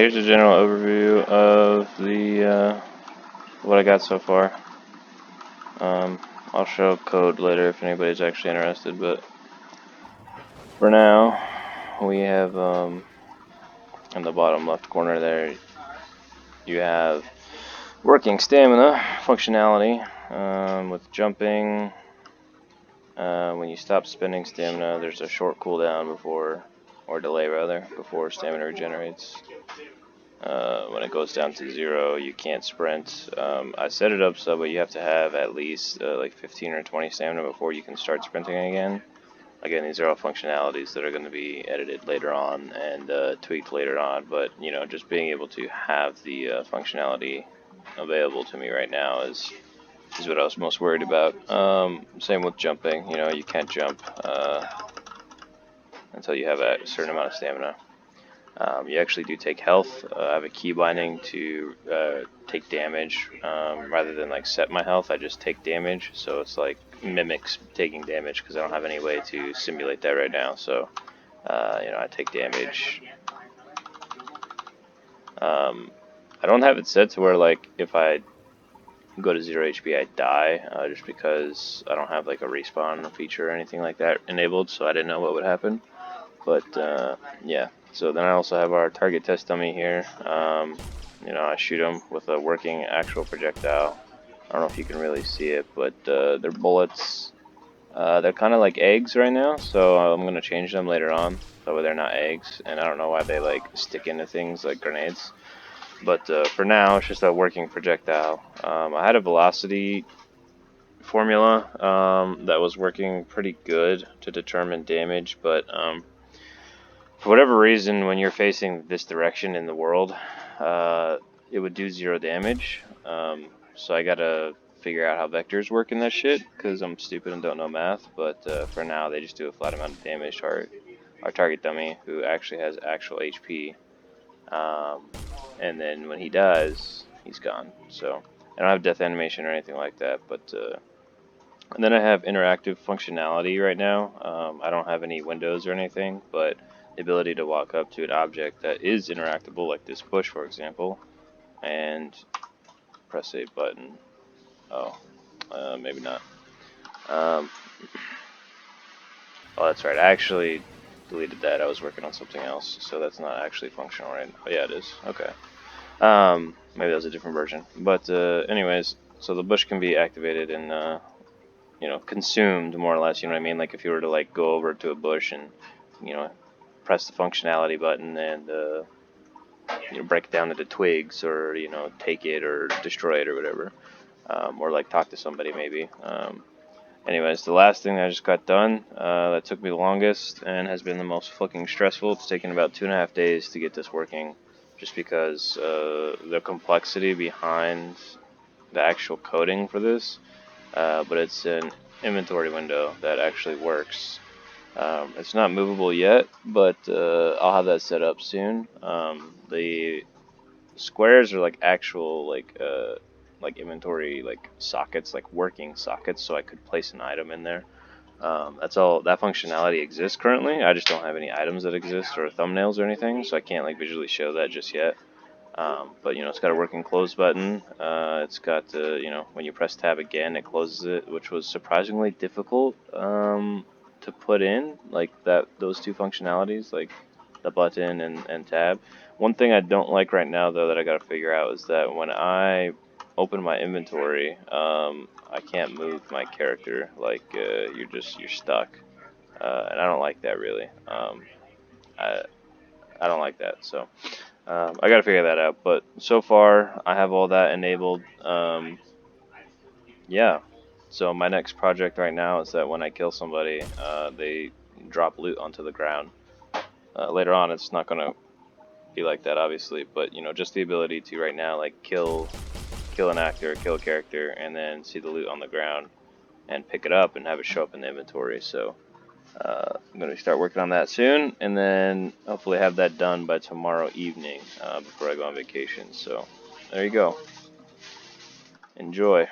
Here's a general overview of the what I got so far. I'll show code later if anybody's actually interested, but for now, we have in the bottom left corner there, you have working stamina functionality with jumping. When you stop spending stamina, there's a short cooldown before, or delay rather, before stamina regenerates. When it goes down to 0, you can't sprint. I set it up so, but you have to have at least like 15 or 20 stamina before you can start sprinting again. Again, these are all functionalities that are going to be edited later on and tweaked later on, but you know, just being able to have the functionality available to me right now is what I was most worried about. Same with jumping. You know, you can't jump until you have a certain amount of stamina. You actually do take health. I have a key binding to take damage rather than like set my health. I just take damage, so it's like mimics taking damage because I don't have any way to simulate that right now. So you know, I take damage. I don't have it set to where like if I go to 0 HP I die, just because I don't have like a respawn feature or anything like that enabled, so I didn't know what would happen. But yeah, so then I also have our target test dummy here. You know, I shoot them with a working actual projectile. I don't know if you can really see it, but they're bullets. They're kind of like eggs right now, so I'm going to change them later on, so they're not eggs, and I don't know why they like stick into things like grenades. But for now, it's just a working projectile. I had a velocity formula that was working pretty good to determine damage, but for whatever reason, when you're facing this direction in the world, it would do 0 damage. So I gotta figure out how vectors work in that shit, because I'm stupid and don't know math. But for now, they just do a flat amount of damage to our target dummy, who actually has actual HP. And then when he dies, he's gone. So I don't have death animation or anything like that, but and then I have interactive functionality right now. I don't have any windows or anything, but the ability to walk up to an object that is interactable, like this bush, for example, and press a button. Oh, maybe not. Oh, that's right. I actually deleted that. I was working on something else, so that's not actually functional right now. Oh, yeah, it is. Okay. Maybe that was a different version. But anyways, so the bush can be activated and you know, consumed more or less. You know what I mean? Like if you were to like go over to a bush and you know, press the functionality button and you know, break it down into twigs, or you know, take it or destroy it or whatever, or like talk to somebody maybe. Anyways, the last thing that I just got done that took me the longest and has been the most fucking stressful. It's taken about 2.5 days to get this working, just because the complexity behind the actual coding for this. But it's an inventory window that actually works. It's not movable yet, but I'll have that set up soon. The squares are like actual like inventory like sockets, like working sockets, so I could place an item in there. That's all. That functionality exists currently. I just don't have any items that exist or thumbnails or anything, so I can't like visually show that just yet. But you know, it's got a working close button. It's got you know, when you press tab again, it closes it, which was surprisingly difficult to put in, like those two functionalities, like the button and tab. One thing I don't like right now, though, that I gotta figure out is that when I open my inventory, I can't move my character. Like you're stuck, and I don't like that really. I I don't like that. So. I gotta figure that out, but so far I have all that enabled. Yeah, so my next project right now is that when I kill somebody, they drop loot onto the ground. Later on, it's not gonna be like that, obviously, but you know, just the ability to right now, like kill an actor, kill a character, and then see the loot on the ground and pick it up and have it show up in the inventory. So. I'm going to start working on that soon, and then hopefully have that done by tomorrow evening before I go on vacation. So there you go. Enjoy.